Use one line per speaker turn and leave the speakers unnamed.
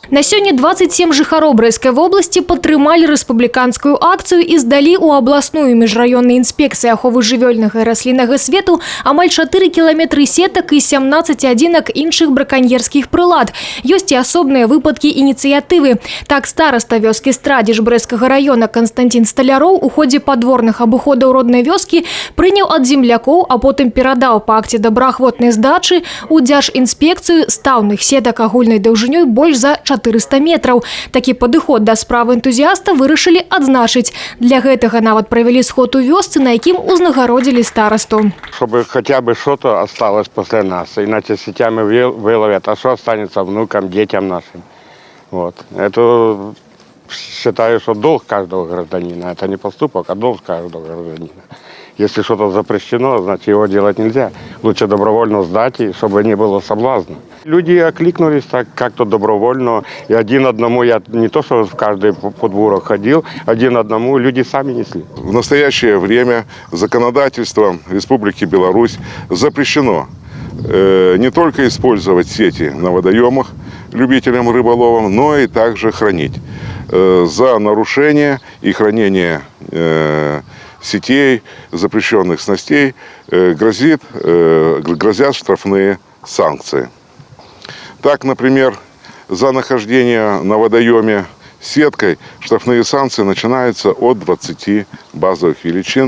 На сёння 27 жыхароў Брэсцкай вобласці падтрымалі рэспубліканскую акцыю і здалі ў абласную міжраённую інспекцыю аховы жывёльнага і расліннага свету амаль 4 кіламетры сетак і 17 адзінак іншых браканьерскіх прылад. Ёсць і асобныя выпадкі ініцыятывы. Так, стараста вёскі Страдзіж Брэсцкага раёна Константин Столяроў у ходзе падворных абыходаў роднай вёскі прыняў ад землякоў, а потым перадаў па акце добраахвотнай здачы у Дзяржінспекцыю стаўных сетак агульнай даўжынёй больш за 400 метров. Такі падыход да справы энтузіаста вырашылі адзначыць. Для гэтага нават правялі сход у вёсцы, на якім узнагародзілі старасту.
Чтобы хотя бы что-то осталось после нас, иначе сетями выловят, а что останется внукам, детям нашим. Вот. Это считаю, что долг каждого гражданина. Это не поступок, а долг каждого гражданина. Если что-то запрещено, значит его делать нельзя. Лучше добровольно сдать, чтобы не было соблазна. Люди окликнулись так как-то добровольно. И один одному, я не то, что в каждый подворок ходил, один одному люди сами несли.
В настоящее время законодательством Республики Беларусь запрещено не только использовать сети на водоемах любителям рыболова, но и также хранить. За нарушение и хранение сетей, запрещенных снастей грозят штрафные санкции. Так, например, за нахождение на водоеме сеткой штрафные санкции начинаются от 20 базовых величин.